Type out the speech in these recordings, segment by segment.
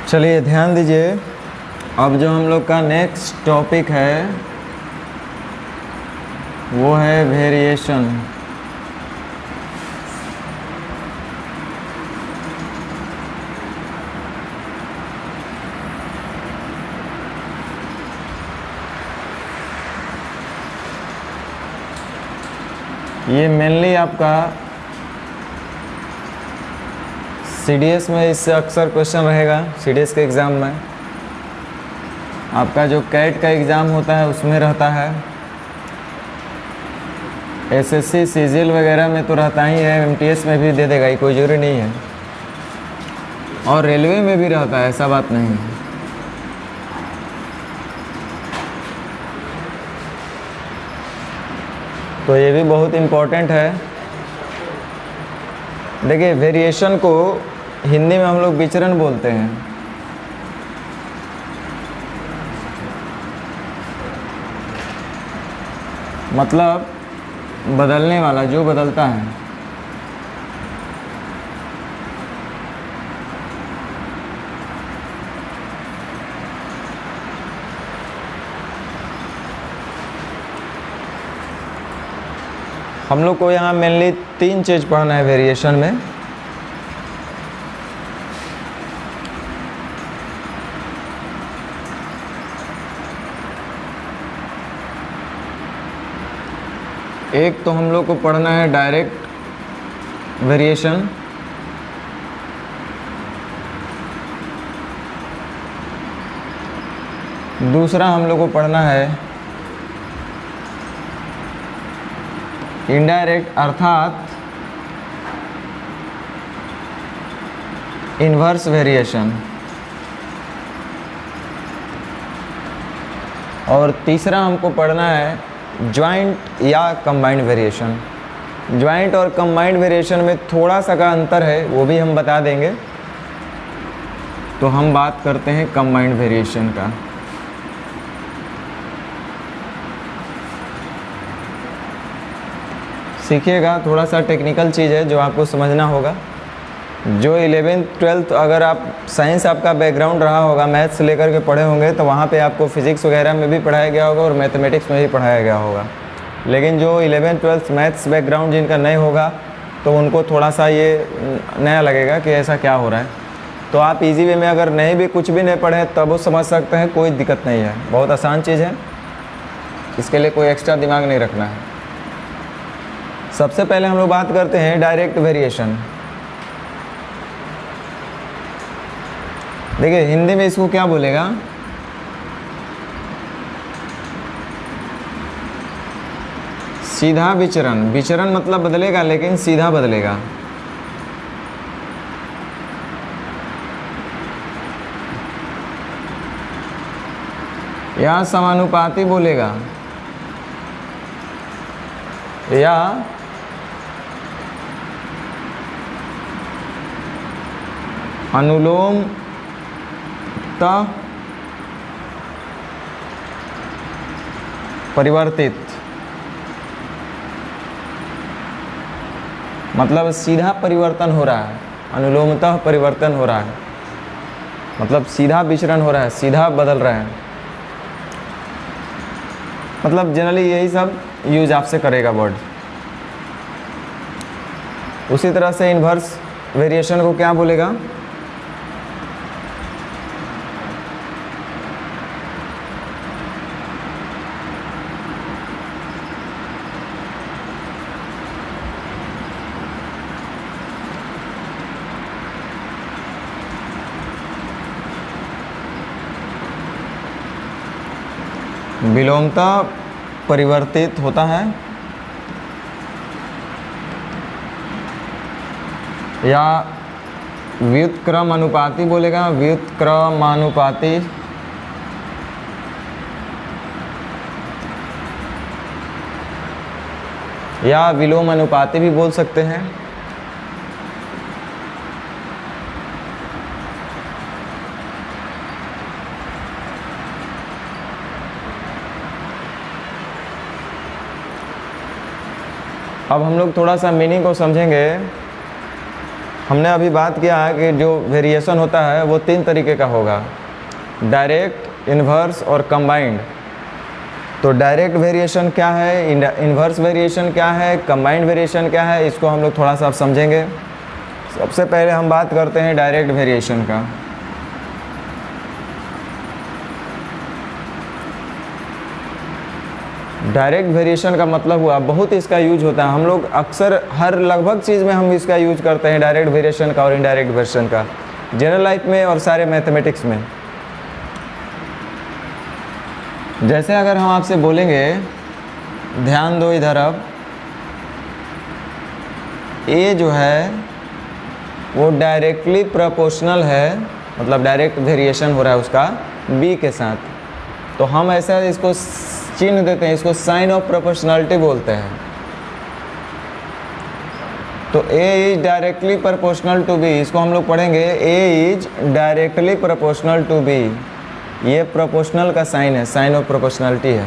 चलिए ध्यान दीजिए। अब जो हम लोग का नेक्स्ट टॉपिक है वो है वेरिएशन। ये मेनली आपका सीडीएस में इससे अक्सर क्वेश्चन रहेगा। सीडीएस के एग्ज़ाम में आपका जो कैट का एग्ज़ाम होता है उसमें रहता है, एसएससी सीजीएल वगैरह में तो रहता ही है, एमटीएस में भी दे देगा, ये कोई ज़रूरी नहीं है, और रेलवे में भी रहता है, ऐसा बात नहीं है। तो ये भी बहुत इम्पोर्टेंट है। देखिए वेरिएशन को हिंदी में हम लोग विचरण बोलते हैं। मतलब बदलने वाला, जो बदलता है। हम लोग को यहाँ मेनली 3 चीज़ पढ़ना है वेरिएशन में। एक तो हम लोग को पढ़ना है डायरेक्ट वेरिएशन, दूसरा हम लोग को पढ़ना है इनडायरेक्ट अर्थात इन्वर्स वेरिएशन, और तीसरा हमको पढ़ना है ज्वाइंट या कंबाइंड वेरिएशन। ज्वाइंट और कंबाइंड वेरिएशन में थोड़ा सा का अंतर है, वो भी हम बता देंगे। तो हम बात करते हैं कंबाइंड वेरिएशन का। सीखिएगा, थोड़ा सा टेक्निकल चीज़ है जो आपको समझना होगा। जो 11th 12th अगर आप साइंस आपका बैकग्राउंड रहा होगा, मैथ्स लेकर के पढ़े होंगे, तो वहाँ पे आपको फिज़िक्स वगैरह में भी पढ़ाया गया होगा और मैथमेटिक्स में भी पढ़ाया गया होगा। लेकिन जो 11th 12th मैथ्स बैकग्राउंड जिनका नहीं होगा, तो उनको थोड़ा सा ये नया लगेगा कि ऐसा क्या हो रहा है। तो आप इजी वे में अगर नहीं भी कुछ भी नहीं पढ़े तब वो समझ सकते हैं, कोई दिक्कत नहीं है, बहुत आसान चीज़ है, इसके लिए कोई एक्स्ट्रा दिमाग नहीं रखना है। सबसे पहले हम लोग बात करते हैं डायरेक्ट वेरिएशन। देखिए हिंदी में इसको क्या बोलेगा, सीधा विचरण। विचरण मतलब बदलेगा, लेकिन सीधा बदलेगा। या समानुपाती बोलेगा, या अनुलोम परिवर्तित, मतलब सीधा परिवर्तन हो रहा है, अनुलोमतः परिवर्तन हो रहा है, मतलब सीधा विचरण हो रहा है, सीधा बदल रहा है। मतलब जनरली यही सब यूज आपसे करेगा वर्ड। उसी तरह से इन्वर्स वेरिएशन को क्या बोलेगा, विलोमतः परिवर्तित होता है, या व्युत्क्रमानुपाती बोलेगा, व्युत्क्रमानुपाती, या विलोम अनुपाती भी बोल सकते हैं। अब हम लोग थोड़ा सा मीनिंग को समझेंगे। हमने अभी बात किया है कि जो वेरिएशन होता है वो 3 तरीके का होगा, डायरेक्ट, इन्वर्स और कंबाइंड। तो डायरेक्ट वेरिएशन क्या है, इन्वर्स वेरिएशन क्या है, कंबाइंड वेरिएशन क्या है, इसको हम लोग थोड़ा सा अब समझेंगे। सबसे पहले हम बात करते हैं डायरेक्ट वेरिएशन का। डायरेक्ट वेरिएशन का मतलब हुआ, बहुत इसका यूज होता है, हम लोग अक्सर हर लगभग चीज़ में हम इसका यूज करते हैं, डायरेक्ट वेरिएशन का और इनडायरेक्ट वेरिएशन का, जनरल लाइफ में और सारे मैथमेटिक्स में। जैसे अगर हम आपसे बोलेंगे, ध्यान दो इधर, अब ए जो है वो डायरेक्टली प्रोपोर्शनल है, मतलब डायरेक्ट वेरिएशन हो रहा है उसका बी के साथ, तो हम ऐसा इसको चिन्ह देते हैं, इसको साइन ऑफ प्रोपोर्शनलिटी बोलते हैं। तो A is directly proportional to B, इसको हम लोग पढ़ेंगे, A is directly proportional to B, ये प्रोपोर्शनल का साइन है, साइन ऑफ प्रोपोर्शनलिटी है।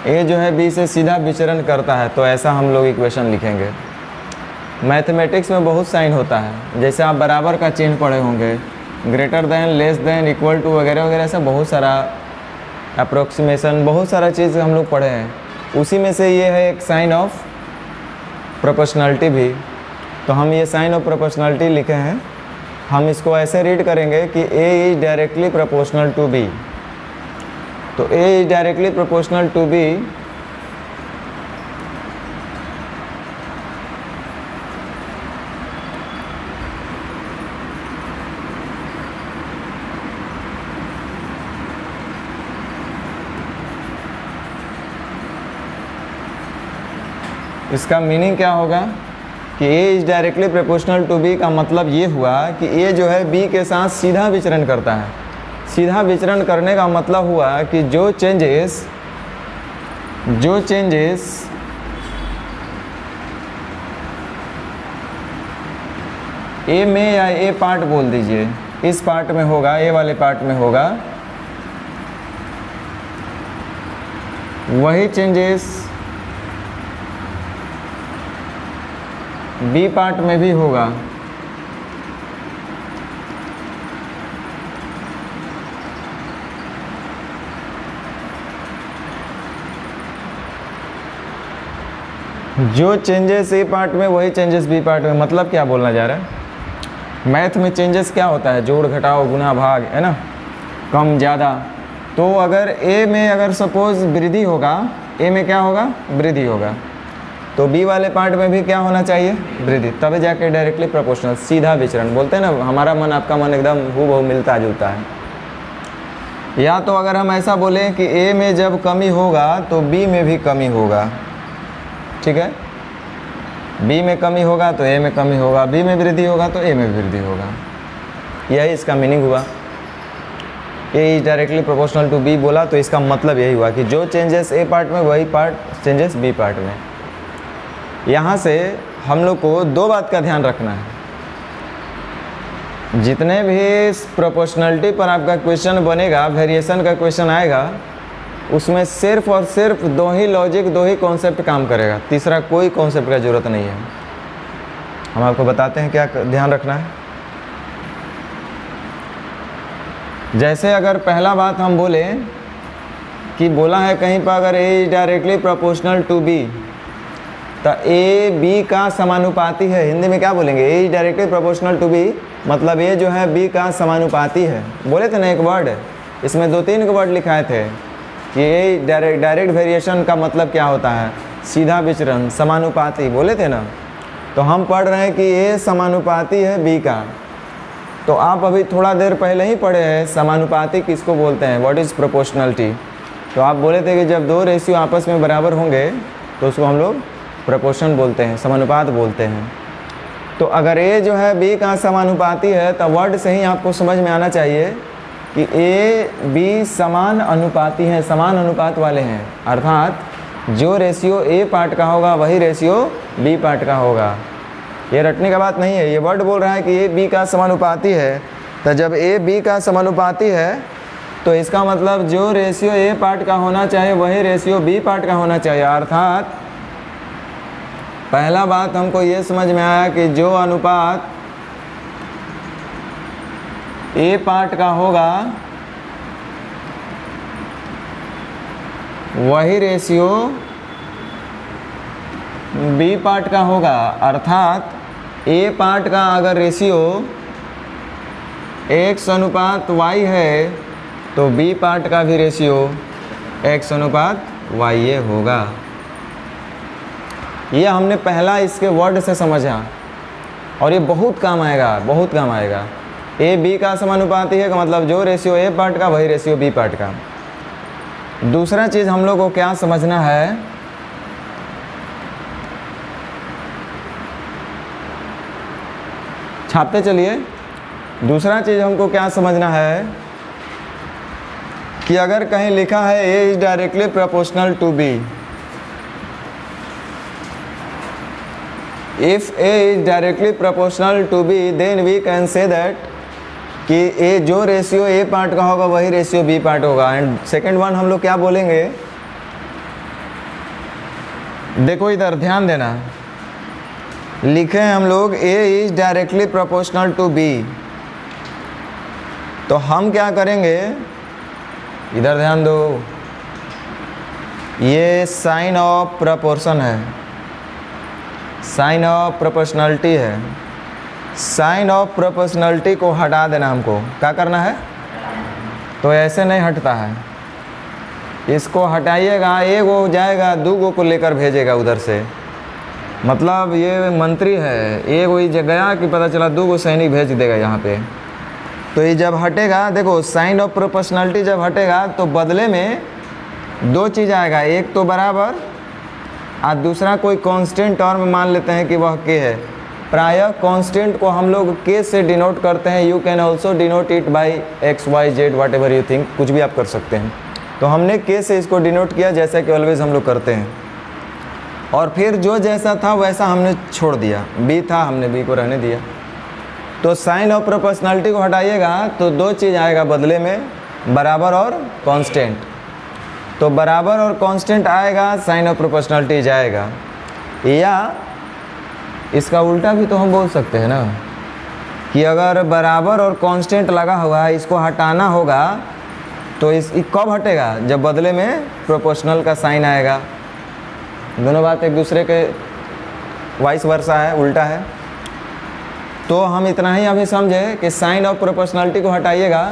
ए जो है बी से सीधा विचरण करता है, तो ऐसा हम लोग इक्वेशन लिखेंगे। मैथमेटिक्स में बहुत साइन होता है, जैसे आप बराबर का चिन्ह पढ़े होंगे, greater than, less than, equal to वगैरह वगैरह, ऐसा बहुत सारा अप्रोक्सीमेशन, बहुत सारा चीज़ हम लोग पढ़े हैं, उसी में से ये है एक साइन ऑफ प्रोपोर्शनलिटी भी। तो हम ये साइन ऑफ प्रोपोर्शनलिटी लिखे हैं, हम इसको ऐसे रीड करेंगे कि A is directly proportional to B. तो A is directly proportional to B, इसका मीनिंग क्या होगा कि A is directly proportional to B का मतलब ये हुआ कि ए जो है बी के साथ सीधा विचरण करता है। सीधा विचरण करने का मतलब हुआ कि जो चेंजेस ए में या ए पार्ट बोल दीजिए, इस पार्ट में होगा, ए वाले पार्ट में होगा, वही चेंजेस बी पार्ट में भी होगा। जो चेंजेस ए पार्ट में वही चेंजेस बी पार्ट में, मतलब क्या बोलना जा रहा है, मैथ में चेंजेस क्या होता है, जोड़ घटाव गुना भाग, है ना, कम ज़्यादा। तो अगर ए में अगर सपोज वृद्धि होगा, ए में क्या होगा, वृद्धि होगा, तो बी वाले पार्ट में भी क्या होना चाहिए, वृद्धि, तभी जाके डायरेक्टली प्रोपोर्शनल, सीधा विचरण बोलते हैं ना, हमारा मन आपका मन एकदम हूबहू मिलता जुलता है। या तो अगर हम ऐसा बोलें कि ए में जब कमी होगा तो बी में भी कमी होगा, ठीक है, बी में कमी होगा तो ए में कमी होगा, बी में वृद्धि होगा तो ए में वृद्धि होगा, यही इसका मीनिंग हुआ। A is directly proportional to B बोला तो इसका मतलब यही हुआ कि जो चेंजेस ए पार्ट में वही पार्ट चेंजेस बी पार्ट में। यहाँ से हम लोग को दो बात का ध्यान रखना है, जितने भी प्रोपोर्शनलिटी पर आपका क्वेश्चन बनेगा, वेरिएशन का क्वेश्चन आएगा, उसमें सिर्फ और सिर्फ दो ही लॉजिक, दो ही कॉन्सेप्ट काम करेगा, तीसरा कोई कॉन्सेप्ट का ज़रूरत नहीं है। हम आपको बताते हैं क्या ध्यान रखना है। जैसे अगर पहला बात हम बोले कि बोला है कहीं पर अगर A is directly proportional to B, तो ए बी का समानुपाती है, हिंदी में क्या बोलेंगे, A is directly proportional to B, मतलब ए जो है बी का समानुपाती है। बोले थे ना एक वर्ड, इसमें 2-3 वर्ड लिखाए थे कि ए डायरेक्ट वेरिएशन का मतलब क्या होता है, सीधा विचरण, समानुपाती, बोले थे ना। तो हम पढ़ रहे हैं कि ए समानुपाती है बी का, तो आप अभी थोड़ा देर पहले ही पढ़े हैं समानुपाती किसको बोलते हैं, व्हाट इज़ प्रोपोर्शनलिटी। तो आप बोले थे कि जब दो रेशियो आपस में बराबर होंगे तो उसको हम लोग प्रोपोर्शन बोलते हैं, समानुपात बोलते हैं। तो अगर ए जो है बी का समानुपाती है तो वर्ड से ही आपको समझ में आना चाहिए कि ए बी समान अनुपाती हैं, समान अनुपात वाले हैं, अर्थात जो रेशियो ए पार्ट का होगा वही रेशियो बी पार्ट का होगा। ये रटने का बात नहीं है, ये वर्ड बोल रहा है कि ए बी का समानुपाती है, तो जब ए बी का समानुपाती है तो इसका मतलब जो रेशियो ए पार्ट का होना चाहिए वही रेशियो बी पार्ट का होना चाहिए, अर्थात पहला बात हमको ये समझ में आया कि जो अनुपात ए पार्ट का होगा वही रेशियो बी पार्ट का होगा, अर्थात ए पार्ट का अगर रेशियो x अनुपात y है तो बी पार्ट का भी रेशियो x अनुपात y होगा। ये हमने पहला इसके वर्ड से समझा और ये बहुत काम आएगा, बहुत काम आएगा। ए बी का समानुपाती है का मतलब जो रेशियो ए पार्ट का वही रेशियो बी पार्ट का। दूसरा चीज़ हम लोग को क्या समझना है, छापते चलिए। दूसरा चीज़ हमको क्या समझना है कि अगर कहीं लिखा है A is directly proportional to B, if A is directly proportional to B then we can say that कि ए जो रेशियो ए पार्ट का होगा वही रेशियो बी पार्ट होगा। एंड सेकेंड वन हम लोग क्या बोलेंगे, देखो इधर ध्यान देना, लिखे हैं हम लोग A is directly proportional to B, तो हम क्या करेंगे, इधर ध्यान दो, ये साइन ऑफ प्रोपोर्शन है, साइन ऑफ प्रोपोर्शनलिटी है। साइन ऑफ प्रोपोर्शनलिटी को हटा देना, हमको क्या करना है, तो ऐसे नहीं हटता है, इसको हटाइएगा, एक वो जाएगा दो को लेकर भेजेगा उधर से, मतलब ये मंत्री है, एक वही गया कि पता चला दो सैनिक भेज देगा यहाँ पे। तो ये जब हटेगा, देखो साइन ऑफ प्रोपोर्शनलिटी जब हटेगा तो बदले में दो चीज़ आएगा, एक तो बराबर और दूसरा कोई कांस्टेंट टर्म मान लेते हैं कि वह के है। प्रायः कांस्टेंट को हम लोग के से डिनोट करते हैं, you can also denote it by X Y Z whatever you think, कुछ भी आप कर सकते हैं। तो हमने के से इसको डिनोट किया जैसा कि ऑलवेज हम लोग करते हैं, और फिर जो जैसा था वैसा हमने छोड़ दिया, बी था हमने बी को रहने दिया। तो साइन ऑफ प्रोपोर्शनलिटी को हटाइएगा तो दो चीज़ आएगा बदले में, बराबर और कांस्टेंट। तो बराबर और कांस्टेंट आएगा, साइन ऑफ प्रोपोर्शनलिटी जाएगा। या इसका उल्टा भी तो हम बोल सकते हैं ना कि अगर बराबर और कांस्टेंट लगा हुआ है, इसको हटाना होगा तो इस कब हटेगा, जब बदले में प्रोपोर्शनल का साइन आएगा। दोनों बात एक दूसरे के वाइस वर्सा है, उल्टा है। तो हम इतना ही अभी समझे कि साइन ऑफ प्रोपोर्शनलिटी को हटाइएगा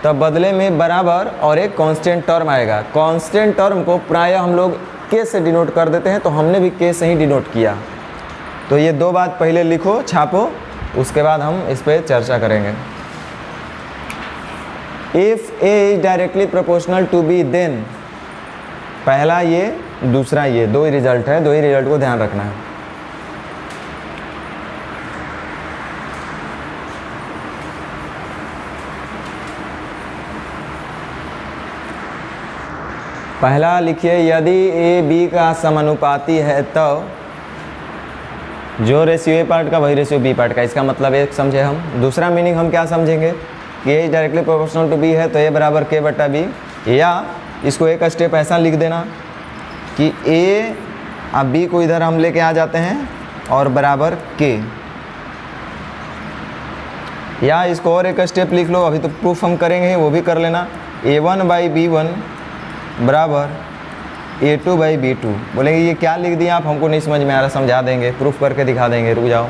तब बदले में बराबर और एक कांस्टेंट टर्म आएगा। कांस्टेंट टर्म को प्रायः हम लोग के से डिनोट कर देते हैं, तो हमने भी के से ही डिनोट किया। तो ये दो बात पहले लिखो, छापो, उसके बाद हम इस पर चर्चा करेंगे। If A is directly proportional to B then, पहला ये दूसरा ये, दो ही रिजल्ट है, दो ही रिजल्ट को ध्यान रखना है। पहला लिखिए, यदि ए बी का समानुपाती है तो जो रेशियो ए पार्ट का वही रेशियो बी पार्ट का। इसका मतलब एक समझे हम। दूसरा मीनिंग हम क्या समझेंगे कि ए डायरेक्टली प्रोपोर्शनल टू बी है तो ए बराबर के बटा बी, या इसको एक स्टेप ऐसा लिख देना कि ए अब बी को इधर हम लेके आ जाते हैं और बराबर के, या इसको और एक स्टेप लिख लो, अभी तो प्रूफ हम करेंगे वो भी कर लेना। a1 बाई b1 बराबर a2 बाई b2। बोलेंगे ये क्या लिख दिया आप, हमको नहीं समझ में आ रहा, समझा देंगे, प्रूफ करके दिखा देंगे, रुक जाओ।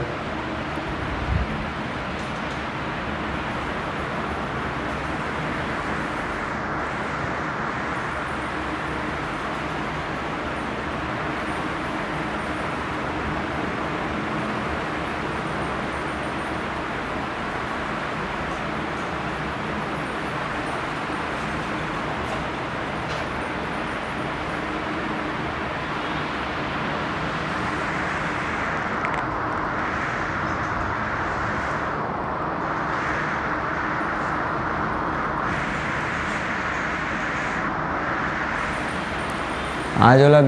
आज वाला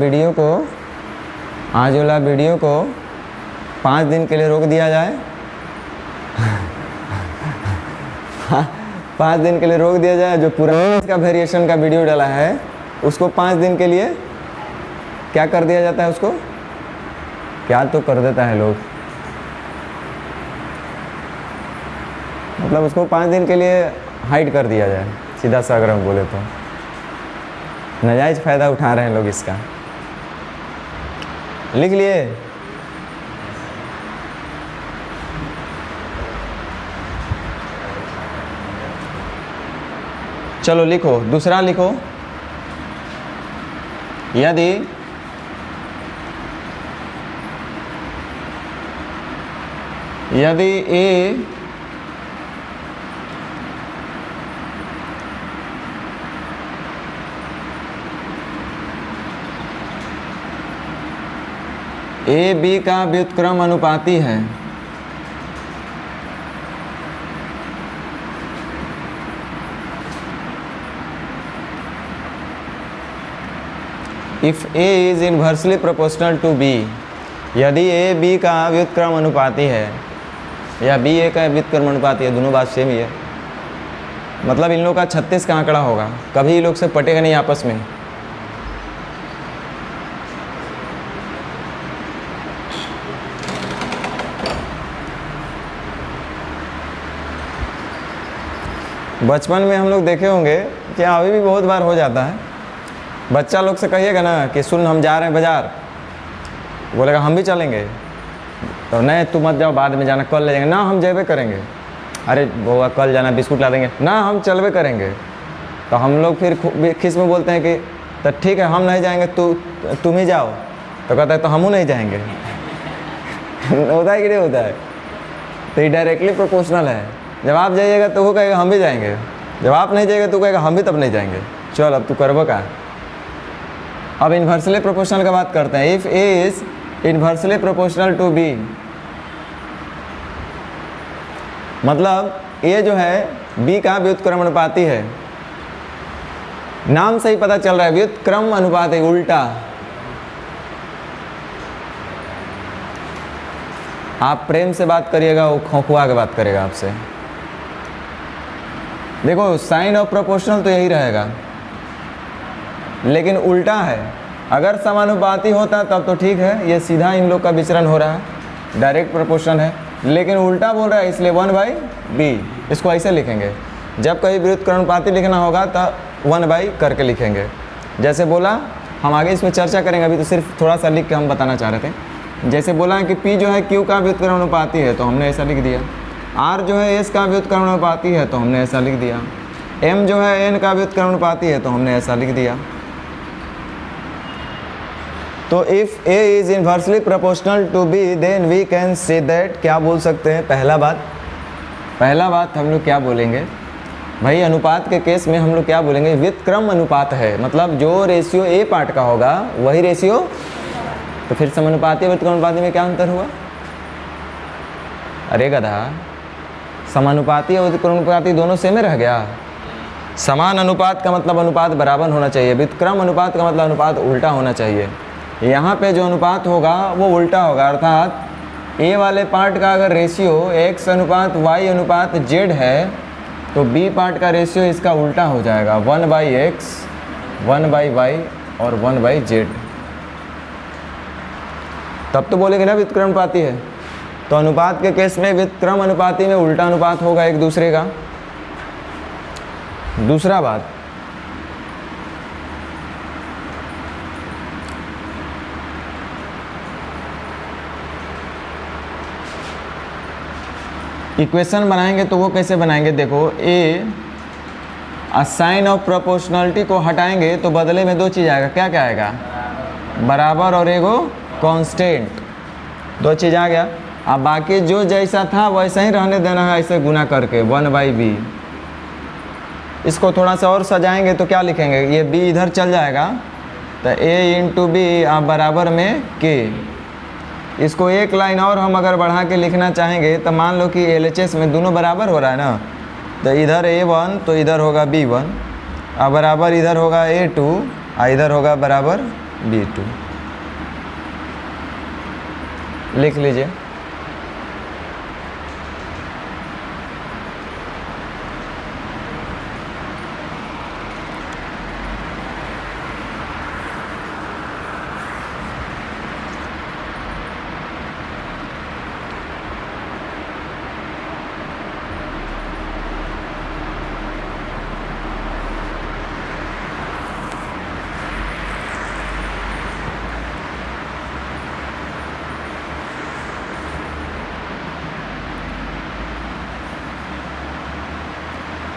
वीडियो को 5 दिन के लिए रोक दिया जाए। 5 दिन के लिए रोक दिया जाए, जो पुराना का वेरिएशन का वीडियो डाला है उसको 5 दिन के लिए क्या कर दिया जाता है, उसको क्या तो कर देता है लोग, मतलब उसको 5 दिन के लिए हाइड कर दिया जाए, सीधा सा अगर हम बोले तो। नाजायज़ फ़ायदा उठा रहे हैं लोग इसका। लिख लिए? चलो लिखो, दूसरा लिखो। यदि ए बी का व्युत्क्रम अनुपाती है, if A is inversely proportional to B, यदि ए बी का व्युत्क्रम अनुपाती है या बी ए का व्युत्क्रम अनुपाती है, दोनों बात सेम ही है। मतलब इन लोग का 36 का आंकड़ा होगा, कभी इन लोग से पटेगा नहीं आपस में। बचपन में हम लोग देखे होंगे कि अभी भी बहुत बार हो जाता है, बच्चा लोग से कहिएगा ना कि सुन हम जा रहे हैं बाज़ार, बोलेगा हम भी चलेंगे, तो नहीं तू मत जाओ, बाद में जाना, कल ले जाएंगे। ना हम जेबे करेंगे। अरे बउआ कल जाना, बिस्कुट ला देंगे। ना हम चलबे करेंगे। तो हम लोग फिर खिस में बोलते हैं कि तो ठीक है हम नहीं जाएंगे, तुम ही जाओ। तो कहता है तो हमू नहीं जाएंगे। होता है कि नहीं होता है? तो ये डायरेक्टली प्रोपोर्शनल है। जब आप जाइएगा तो वो कहेगा हम भी जाएंगे, जब आप नहीं जाएगा तो कहेगा हम भी तब नहीं जाएंगे। चल अब तू करबो का। अब इन्वर्सली प्रोपोर्शनल का बात करते हैं। If A is inversely proportional to B, मतलब ए जो है बी का व्युत्क्रम अनुपाती है। नाम से ही पता चल रहा है व्युत्क्रम अनुपात है, उल्टा। आप प्रेम से बात करिएगा, वो खोखुआ के बात करेगा आपसे। देखो साइन ऑफ प्रोपोर्शनल तो यही रहेगा, लेकिन उल्टा है। अगर समानुपाती होता तब तो ठीक है, ये सीधा इन लोग का विचरण हो रहा है, डायरेक्ट प्रोपोर्शन है। लेकिन उल्टा बोल रहा है, इसलिए 1/b इसको ऐसे लिखेंगे। जब कहीं व्युत्क्रम अनुपाती लिखना होगा तो 1/, करके लिखेंगे। जैसे बोला, हम आगे इसमें चर्चा करेंगे, अभी तो सिर्फ थोड़ा सा लिख के हम बताना चाह रहे थे। जैसे बोला कि P जो है Q का व्युत्क्रम अनुपाती है, तो हमने ऐसा लिख दिया। R जो है S का व्युत्क्रम अनुपाती है, तो हमने ऐसा लिख दिया। M जो है N का व्युत्क्रम अनुपाती है, तो हमने ऐसा लिख दिया। तो if A is inversely proportional to B, then we can say that, क्या बोल सकते हैं? पहला बात हम लोग क्या बोलेंगे भाई? अनुपात के केस में हम लोग क्या बोलेंगे? व्युत्क्रम अनुपात है, मतलब जो रेशियो A पार्ट का होगा वही रेशियो। तो फिर समानुपाती व्युत्क्रम अनुपाती में क्या अंतर हुआ? अरे गधा, समानुपाती और व्युत्क्रम अनुपाती दोनों सेम ही रह गया। समान अनुपात का मतलब अनुपात बराबर होना चाहिए, व्युत्क्रम अनुपात का मतलब अनुपात उल्टा होना चाहिए। यहाँ पे जो अनुपात होगा वो उल्टा होगा, अर्थात ए वाले पार्ट का अगर रेशियो x अनुपात y अनुपात z है, तो b पार्ट का रेशियो इसका उल्टा हो जाएगा, 1/x 1/y और 1/z। तब तो बोलेंगे ना व्युत्क्रम अनुपाती है। तो अनुपात के केस में व्युत्क्रम अनुपाती में उल्टा अनुपात होगा एक दूसरे का। दूसरा बात, इक्वेशन बनाएंगे तो वो कैसे बनाएंगे? देखो साइन ऑफ प्रोपोर्शनलिटी को हटाएंगे तो बदले में दो चीज़ आएगा। क्या क्या आएगा? बराबर और एगो कांस्टेंट, दो चीज़ आ गया। अब बाकी जो जैसा था वैसा ही रहने देना है, ऐसे गुना करके 1/b। इसको थोड़ा सा और सजाएंगे तो क्या लिखेंगे? ये b इधर चल जाएगा, तो a × b बराबर में k। इसको एक लाइन और हम अगर बढ़ा के लिखना चाहेंगे तो मान लो कि LHS में दोनों बराबर हो रहा है ना, तो इधर A1 तो इधर होगा B1, और बराबर इधर होगा A2 और इधर होगा बराबर B2। लिख लीजिए।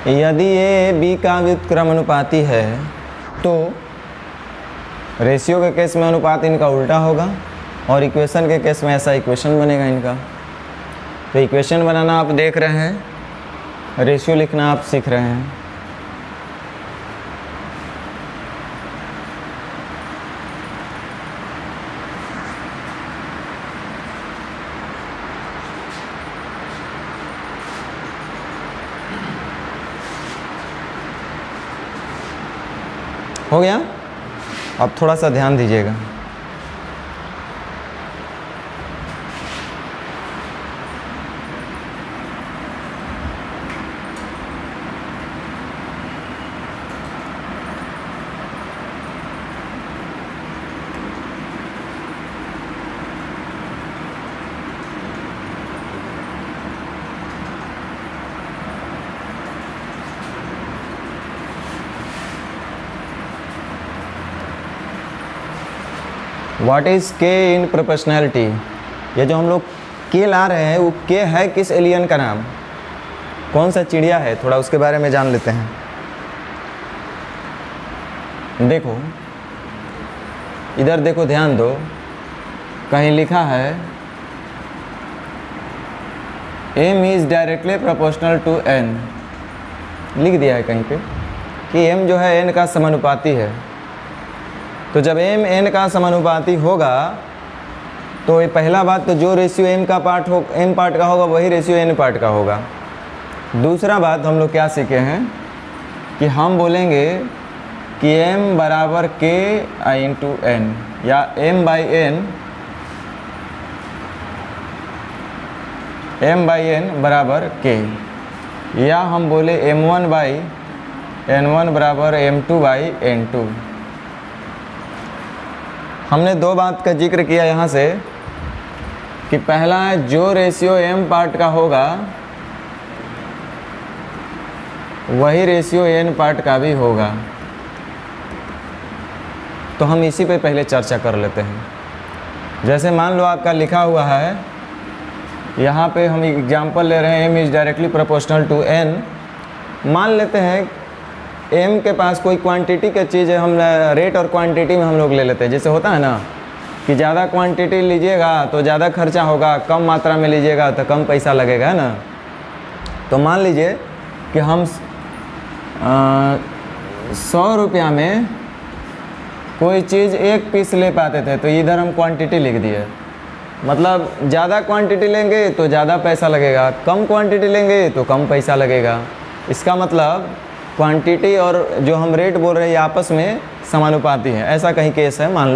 यदि ए बी का व्युत्क्रमानुपाती है तो रेशियो के केस में अनुपात इनका उल्टा होगा और इक्वेशन के केस में ऐसा इक्वेशन बनेगा इनका। तो इक्वेशन बनाना आप देख रहे हैं, रेशियो लिखना आप सीख रहे हैं। हो गया? अब थोड़ा सा ध्यान दीजिएगा। व्हाट इज़ के इन प्रोपोर्शनैलिटी? ये जो हम लोग के ला रहे हैं वो के है किस एलियन का नाम, कौन सा चिड़िया है, थोड़ा उसके बारे में जान लेते हैं। देखो इधर देखो, ध्यान दो, कहीं लिखा है m is directly proportional to n, लिख दिया है कहीं पे कि m जो है n का समानुपाती है। तो जब m n का समानुपाती होगा तो ये पहला बात, तो जो रेशियो m का पार्ट हो n पार्ट का होगा वही रेशियो n पार्ट का होगा। दूसरा बात हम लोग क्या सीखे हैं कि हम बोलेंगे कि m बराबर k इंटू n या m बाई n बराबर k, या हम बोले m1 बाई n1 बराबर m2 बाई n2। हमने दो बात का जिक्र किया यहाँ से कि पहला है जो रेशियो m पार्ट का होगा वही रेशियो n पार्ट का भी होगा। तो हम इसी पे पहले चर्चा कर लेते हैं। जैसे मान लो आपका लिखा हुआ है, यहाँ पे हम एग्जांपल ले रहे हैं m is directly proportional to n। मान लेते हैं m के पास कोई क्वांटिटी का चीज़ है, हम रेट और क्वांटिटी में हम लोग ले लेते हैं। जैसे होता है ना कि ज़्यादा क्वांटिटी लीजिएगा तो ज़्यादा खर्चा होगा, कम मात्रा में लीजिएगा तो कम पैसा लगेगा, है ना। तो मान लीजिए कि हम 100 रुपया में कोई चीज़ एक पीस ले पाते थे, तो इधर हम क्वांटिटी लिख दिए। मतलब ज़्यादा क्वांटिटी लेंगे तो ज़्यादा पैसा लगेगा, कम क्वांटिटी लेंगे तो कम पैसा लगेगा। इसका मतलब क्वांटिटी और जो हम रेट बोल रहे हैं आपस में समानुपाती है। ऐसा कहीं केस है, मान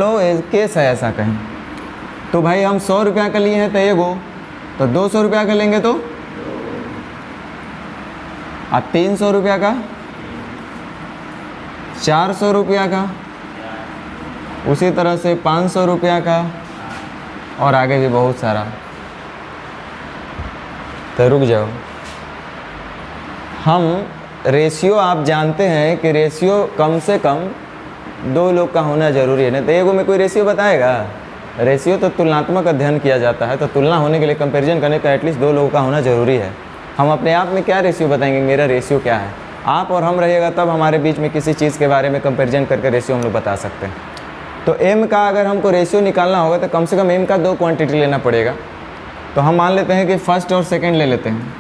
लो केस है ऐसा कहीं। तो भाई हम 100 रुपया का लिए हैं तो एगो, तो 200 रुपया का लेंगे तो, अब 300 रुपया का, 400 रुपया का, उसी तरह से 500 रुपया का और आगे भी बहुत सारा। तो रुक जाओ, हम रेशियो आप जानते हैं कि रेशियो कम से कम 2 लोग का होना ज़रूरी है। नहीं तो एगो में कोई रेशियो बताएगा? रेशियो तो तुलनात्मक अध्ययन किया जाता है, तो तुलना होने के लिए, कंपैरिजन करने का एटलीस्ट 2 लोगों का होना ज़रूरी है। हम अपने आप में क्या रेशियो बताएंगे, मेरा रेशियो क्या है? आप और हम रहिएगा तब हमारे बीच में किसी चीज़ के बारे में कंपैरिजन करके रेशियो हम लोग बता सकते हैं। तो m का अगर हमको रेशियो निकालना होगा तो कम से कम m का 2 क्वांटिटी लेना पड़ेगा। तो हम मान लेते हैं कि फर्स्ट और सेकेंड ले लेते हैं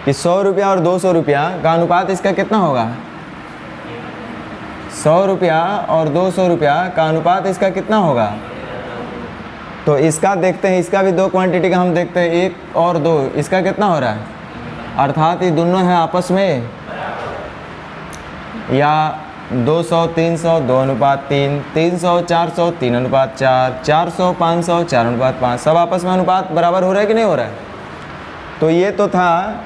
कि 100 रुपया और 200 रुपया का अनुपात इसका कितना होगा? 100 रुपया और 200 रुपया का अनुपात इसका कितना होगा? तो इसका देखते हैं, इसका भी 2 क्वांटिटी का हम देखते हैं, 1 और 2, इसका कितना हो रहा है? अर्थात ये दोनों हैं आपस में, या 200 300 2:3, 300 400 3:4, 400 500 4:5, सब आपस में अनुपात बराबर हो रहा है कि नहीं हो रहा है? तो ये तो था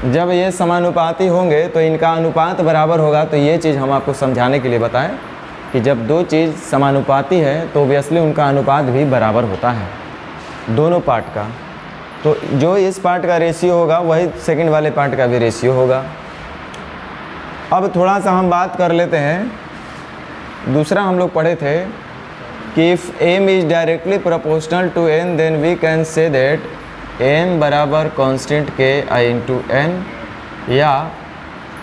जब ये समानुपाती होंगे तो इनका अनुपात बराबर होगा। तो ये चीज़ हम आपको समझाने के लिए बताएं कि जब 2 चीज़ समानुपाती है तो ऑब्वियसली उनका अनुपात भी बराबर होता है दोनों पार्ट का। तो जो इस पार्ट का रेशियो होगा वही सेकंड वाले पार्ट का भी रेशियो होगा। अब थोड़ा सा हम बात कर लेते हैं, दूसरा हम लोग पढ़े थे कि if m is directly proportional to n then we can say that m बराबर कांस्टेंट के i इंटू एन या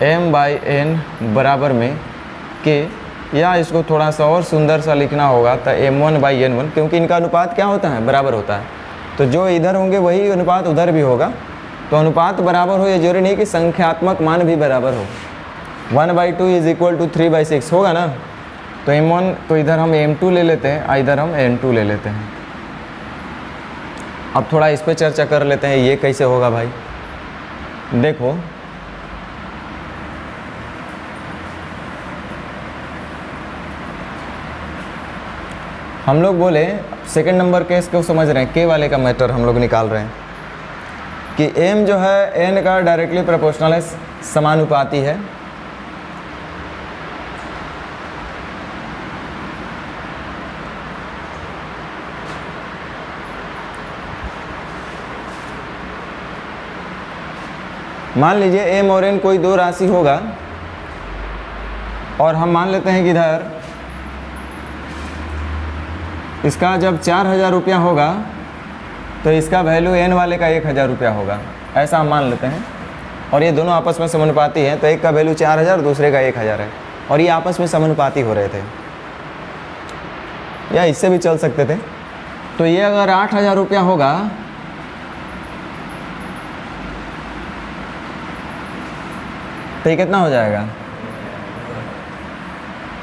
m बाई एन बराबर में k, या इसको थोड़ा सा और सुंदर सा लिखना होगा तो m1 बाई n1, क्योंकि इनका अनुपात क्या होता है, बराबर होता है। तो जो इधर होंगे वही अनुपात उधर भी होगा। तो अनुपात बराबर हो, ये जरूरी नहीं कि संख्यात्मक मान भी बराबर हो। 1/2 इज इक्वल टू 3/6 होगा ना। तो m1 तो इधर हम m2 ले लेते हैं, इधर हम n2 ले लेते हैं। अब थोड़ा इस पे चर्चा कर लेते हैं, ये कैसे होगा भाई। देखो हम लोग बोले सेकंड नंबर केस को समझ रहे हैं, के वाले का मैटर हम लोग निकाल रहे हैं कि m जो है n का डायरेक्टली प्रोपोर्शनल है, समानुपाती है। मान लीजिए m और n कोई दो राशि होगा और हम मान लेते हैं कि इधर इसका जब 4000 रुपया होगा तो इसका वैल्यू n वाले का 1000 रुपया होगा, ऐसा हम मान लेते हैं। और ये दोनों आपस में समानुपाती हैं, तो एक का वैल्यू 4000 दूसरे का 1000 है, और ये आपस में समानुपाती हो रहे थे, या इससे भी चल सकते थे। तो ये अगर 8000 रुपया होगा तो ये कितना हो जाएगा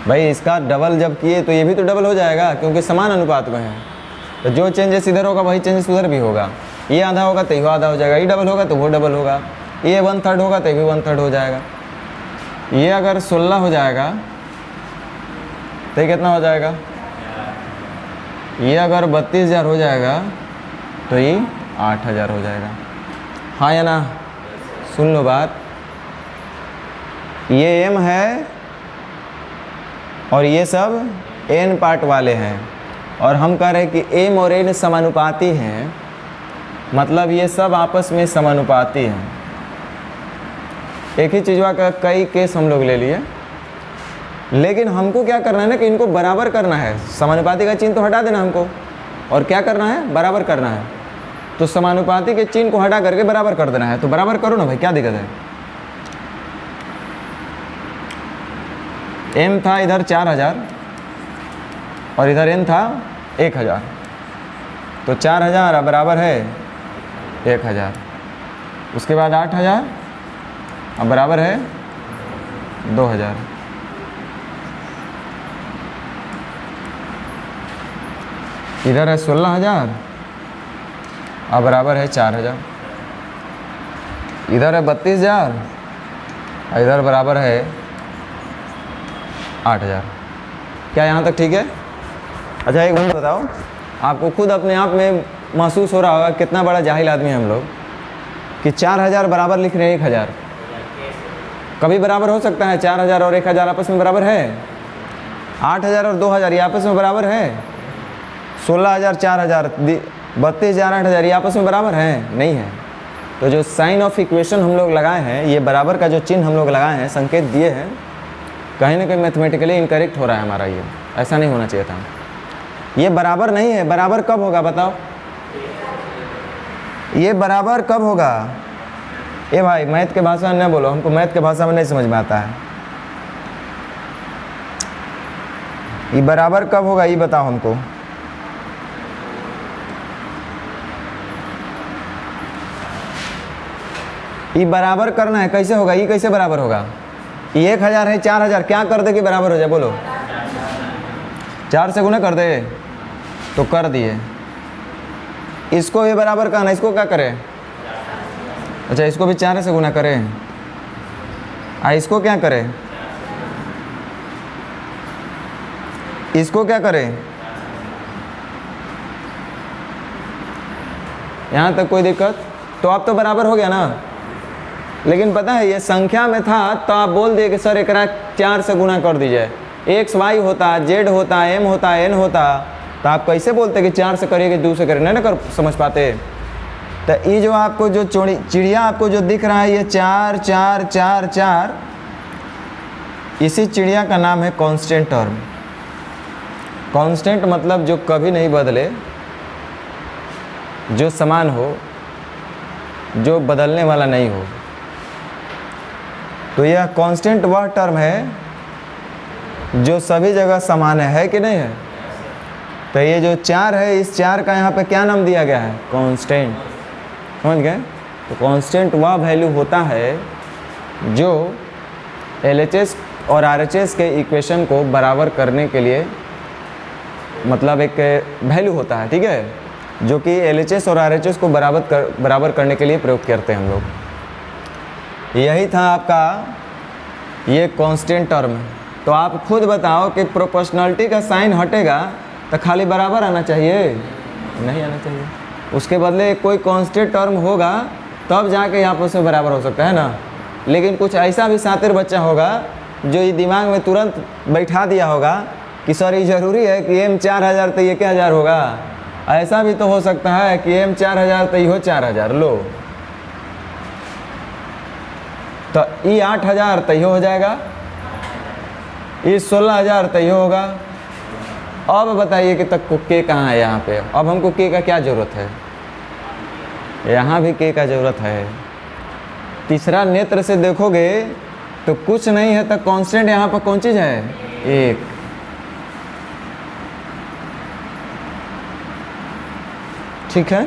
भाई, इसका डबल जब किए तो ये भी तो डबल हो जाएगा, क्योंकि समान अनुपात में है। तो जो चेंजेस इधर होगा वही चेंजेस उधर भी होगा। ये आधा होगा तो ये आधा हो जाएगा, ये डबल होगा तो वो डबल होगा, ये 1/3 होगा तो ये भी 1/3 हो जाएगा। ये अगर 16 हो जाएगा तो ये कितना हो जाएगा, ये अगर 32000 हो जाएगा तो ये 8000 हो जाएगा। हाँ या ना, सुन लो बात, ये m है और ये सब n पार्ट वाले हैं, और हम कह रहे हैं कि m और n समानुपाती हैं, मतलब ये सब आपस में समानुपाती हैं। एक ही चीज़वा का कई केस हम लोग ले लिए, लेकिन हमको क्या करना है ना कि इनको बराबर करना है। समानुपाती का चिन्ह तो हटा देना हमको, और क्या करना है, बराबर करना है। तो समानुपाती के चिन्ह को हटा करके बराबर कर देना है। तो बराबर करो ना भाई, क्या दिक्कत है। m था इधर 4000 और इधर n था 1000, तो 4000 बराबर है 1000, उसके बाद 8000 अब बराबर है 2000, इधर है 16000 अब बराबर है 4000, इधर है 32000 और इधर बराबर है 8000। क्या यहाँ तक ठीक है। अच्छा एक बात बताओ, आपको खुद अपने आप में महसूस हो रहा होगा कितना बड़ा जाहिल आदमी है हम लोग, कि 4000 बराबर लिख रहे हैं 1000। कभी बराबर हो सकता है 4000 और 1000 आपस में बराबर है? 8000 और 2000 ये आपस में बराबर है? 16000 4000 32000 8000 ये आपस में बराबर है? नहीं है। तो जो साइन ऑफ इक्वेशन हम लोग लगाए हैं, ये बराबर का जो चिन्ह हम लोग लगाए हैं, संकेत दिए हैं, कहीं ना कहीं मैथमेटिकली इनकरेक्ट हो रहा है हमारा। ये ऐसा नहीं होना चाहिए था। ये बराबर नहीं है। बराबर कब होगा बताओ, ये बराबर कब होगा? ये भाई मैथ के भाषा में न बोलो, हमको मैथ के भाषा में नहीं समझ में आता है। ये बराबर कब होगा ये बताओ हमको। ये बराबर करना है, कैसे होगा? ये कैसे बराबर होगा? ये 1000 है 4000, क्या कर दे कि बराबर हो जाए? बोलो 4 से गुना कर दे, तो कर दिए। इसको ये बराबर करना, इसको क्या करें? अच्छा इसको भी 4 से गुना करें, इसको क्या करें? इसको क्या करें? यहाँ तक कोई दिक्कत? तो अब तो बराबर हो गया ना। लेकिन पता है ये संख्या में था तो आप बोल दिए कि सर एक 4 से गुना कर दीजिए। एक्स वाई होता, जेड होता, एम होता, एन होता, तो आप कैसे बोलते कि 4 से करिए कि 2 से करिए? नहीं ना कर समझ पाते। तो ये जो आपको जो चिड़िया आपको जो दिख रहा है, ये 4 4 4 4, इसी चिड़िया का नाम है कांस्टेंट टर्म। कांस्टेंट मतलब जो कभी नहीं बदले, जो समान हो, जो बदलने वाला नहीं हो। तो यह कांस्टेंट वह टर्म है जो सभी जगह समान है कि नहीं है। तो ये जो 4 है, इस 4 का यहाँ पे क्या नाम दिया गया है, कांस्टेंट। समझ गए। तो कांस्टेंट वह वैल्यू होता है जो LHS और RHS के इक्वेशन को बराबर करने के लिए, मतलब एक वैल्यू होता है, ठीक है, जो कि LHS और RHS को बराबर करने के लिए प्रयोग करते हैं हम लोग। यही था आपका ये कांस्टेंट टर्म। तो आप खुद बताओ कि प्रोपोर्शनलिटी का साइन हटेगा तो खाली बराबर आना चाहिए, नहीं आना चाहिए। उसके बदले कोई कांस्टेंट टर्म होगा तब जाके यहाँ पर उससे बराबर हो सकता है ना। लेकिन कुछ ऐसा भी शातिर बच्चा होगा जो ये दिमाग में तुरंत बैठा दिया होगा कि सर ये ज़रूरी है कि M 4000 तो ये क्या हज़ार होगा। ऐसा भी तो हो सकता है कि M 4000 तो ये हो 4000, लो तो ये 8000 तो ये हो जाएगा, ये 16000 तो ये होगा। अब बताइए कि तक के कहाँ है यहाँ पे। अब हमको के का क्या ज़रूरत है, यहाँ भी के का ज़रूरत है। तीसरा नेत्र से देखोगे तो कुछ नहीं है, तो कांस्टेंट यहाँ पर कौन चीज़ है, 1। ठीक है,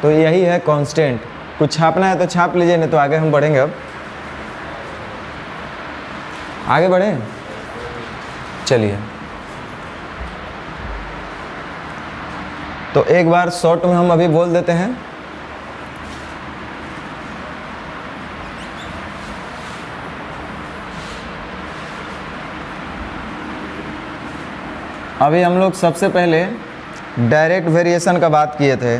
तो यही है कांस्टेंट। कुछ छापना है तो छाप लीजिए, नहीं तो आगे हम बढ़ेंगे। अब आगे बढ़ें, चलिए। तो एक बार शॉर्ट में हम अभी बोल देते हैं। अभी हम लोग सबसे पहले डायरेक्ट वेरिएशन का बात किए थे।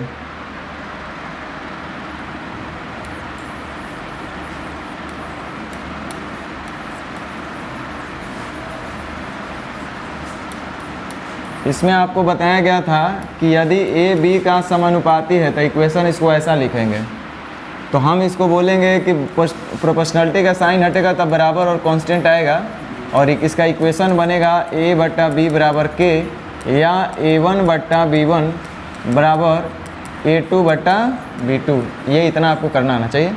इसमें आपको बताया गया था कि यदि A B का समानुपाती है तो इक्वेशन इसको ऐसा लिखेंगे। तो हम इसको बोलेंगे कि प्रोपोर्शनलिटी का साइन हटेगा तब बराबर और कांस्टेंट आएगा, और इसका इक्वेशन बनेगा A बट्टा B बराबर K, या A1 बट्टा B1 बराबर A2 बट्टा B2। ये इतना आपको करना आना चाहिए।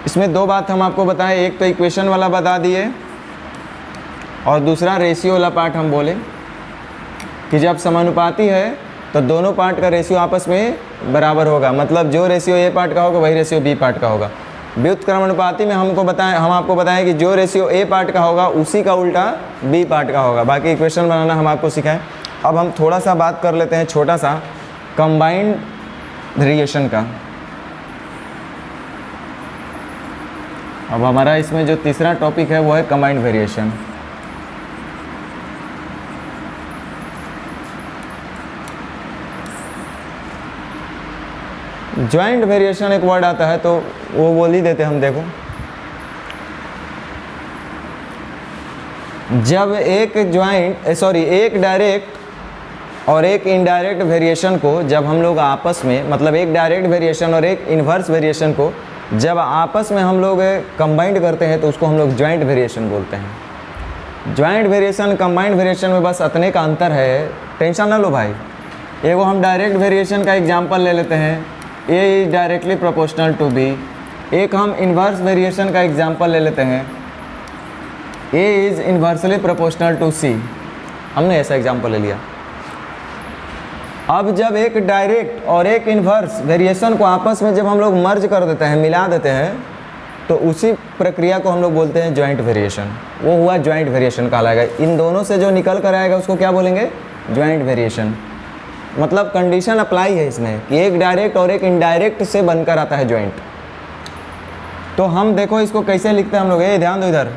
इसमें 2 बात हम आपको बताएं, एक तो इक्वेशन वाला बता दिए और दूसरा रेशियो वाला पार्ट हम बोले कि जब समानुपाती है तो दोनों पार्ट का रेशियो आपस में बराबर होगा। मतलब जो रेशियो A पार्ट का होगा वही रेशियो B पार्ट का होगा। व्युत्क्रमानुपाती में हम आपको बताएं कि जो रेशियो A पार्ट का होगा उसी का उल्टा B पार्ट का होगा। बाकी इक्वेशन बनाना हम आपको सिखाएं। अब हम थोड़ा सा बात कर लेते हैं, छोटा सा कंबाइंड वेरिएशन का। अब हमारा इसमें जो तीसरा टॉपिक है वो है कंबाइंड वेरिएशन। ज्वाइंट वेरिएशन एक वर्ड आता है तो वो बोल ही देते हम। देखो, जब एक डायरेक्ट और एक इनडायरेक्ट वेरिएशन को जब हम लोग आपस में, मतलब एक डायरेक्ट वेरिएशन और एक इन्वर्स वेरिएशन को जब आपस में हम लोग कंबाइंड करते हैं तो उसको हम लोग ज्वाइंट वेरिएशन बोलते हैं। ज्वाइंट वेरिएशन कंबाइंड वेरिएशन में बस इतने का अंतर है, टेंशन ना लो भाई। एगो हम डायरेक्ट वेरिएशन का एग्जांपल ले लेते हैं, A is directly proportional to B। एक हम इन्वर्स वेरिएशन का एग्जांपल ले लेते हैं, A is inversely proportional to C। हमने ऐसा एग्जांपल ले लिया। अब जब एक डायरेक्ट और एक इन्वर्स वेरिएशन को आपस में जब हम लोग मर्ज कर देते हैं, मिला देते हैं, तो उसी प्रक्रिया को हम लोग बोलते हैं ज्वाइंट वेरिएशन। वो हुआ ज्वाइंट वेरिएशन कहलाएगा। इन दोनों से जो निकल कर आएगा उसको क्या बोलेंगे, ज्वाइंट वेरिएशन। मतलब कंडीशन अप्लाई है इसमें कि एक डायरेक्ट और एक इनडायरेक्ट से बनकर आता है ज्वाइंट। तो हम देखो इसको कैसे लिखते हैं हम लोग, ये ध्यान दो इधर।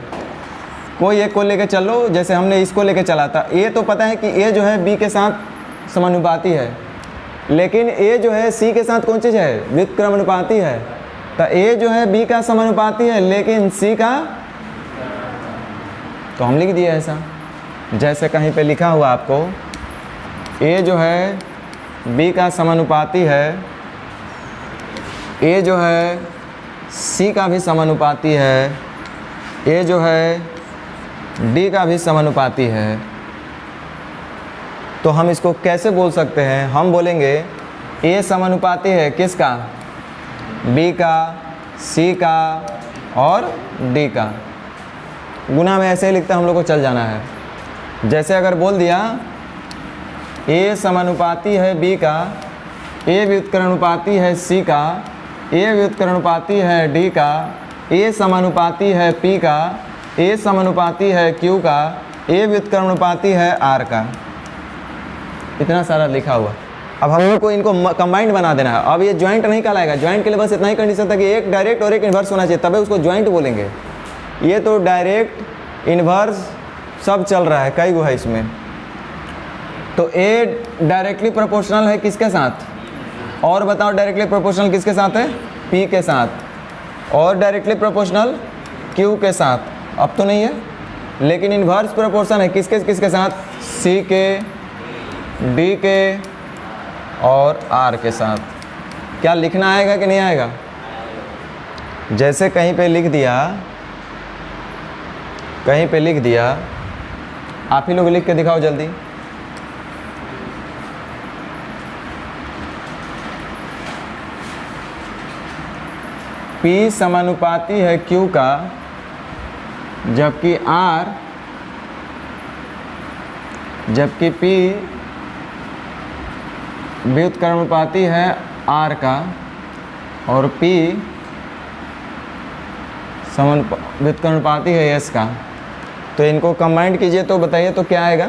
कोई एक को लेके चलो, जैसे हमने इसको लेके चला था। ए तो पता है कि ए जो है बी के साथ समानुपाती है, लेकिन ए जो है सी के साथ कौन चीज़ है, व्युत्क्रमानुपाती है। तो ए जो है बी का समानुपाती है लेकिन सी का, तो हम लिख दिया ऐसा। जैसे कहीं पे लिखा हुआ आपको, ए जो है बी का समानुपाती है, ए जो है सी का भी समानुपाती है, ए जो है डी का भी समानुपाती है। तो हम इसको कैसे बोल सकते हैं, हम बोलेंगे ए समानुपाती है किसका, बी का, सी का और डी का। गुना में ऐसे ही लिखते हम लोग को चल जाना है। जैसे अगर बोल दिया ए समानुपाती है बी का, ए व्युत्क्रमानुपाती है सी का, ए व्युत्क्रमानुपाती है डी का, ए समानुपाती है पी का, ए समानुपाती है क्यू का, ए व्युत्क्रमानुपाती है आर का। इतना सारा लिखा हुआ। अब हम लोग को इनको कंबाइंड बना देना है। अब ये ज्वाइंट नहीं कहलाएगा। ज्वाइंट के लिए बस इतना ही कंडीशन था कि एक डायरेक्ट और एक इन्वर्स होना चाहिए, तभी उसको ज्वाइंट बोलेंगे। ये तो डायरेक्ट इन्वर्स सब चल रहा है, कई गो है इसमें। तो ए डायरेक्टली प्रोपोर्शनल है किसके साथ? और बताओ डायरेक्टली प्रोपोर्शनल किसके साथ है? पी के साथ। और डायरेक्टली प्रोपोर्शनल क्यू के साथ। अब तो नहीं है, लेकिन इन्वर्स प्रोपोर्शन है किसके किसके साथ? सी के, डी के और आर के साथ। क्या लिखना आएगा कि नहीं आएगा? जैसे कहीं पे लिख दिया, कहीं पे लिख दिया, आप ही लोग लिख के दिखाओ जल्दी। P समानुपाती है Q का, जबकि P व्युत्क्रमानुपाती है R का, और P व्युत्क्रमानुपाती है S का। तो इनको कंबाइंड कीजिए तो बताइए तो क्या आएगा?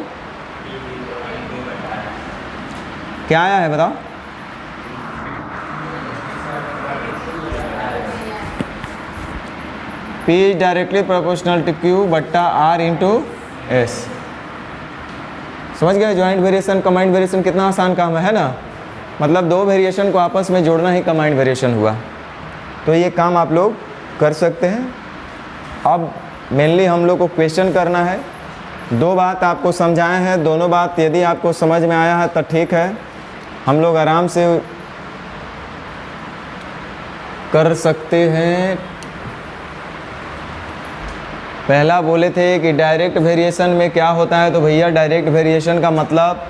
क्या आया है बताओ? P is directly proportional to Q बट्टा R इंटू S। समझ गए? ज्वाइंट वेरिएशन, कंबाइंड वेरिएशन कितना आसान काम है ना? मतलब दो वेरिएशन को आपस में जोड़ना ही कंबाइंड वेरिएशन हुआ। तो ये काम आप लोग कर सकते हैं। अब मेनली हम लोग को क्वेश्चन करना है। दो बात आपको समझाए हैं, दोनों बात यदि आपको समझ में आया है तो ठीक है, हम लोग आराम से कर सकते हैं। पहला बोले थे कि डायरेक्ट वेरिएशन में क्या होता है, तो भैया डायरेक्ट वेरिएशन का मतलब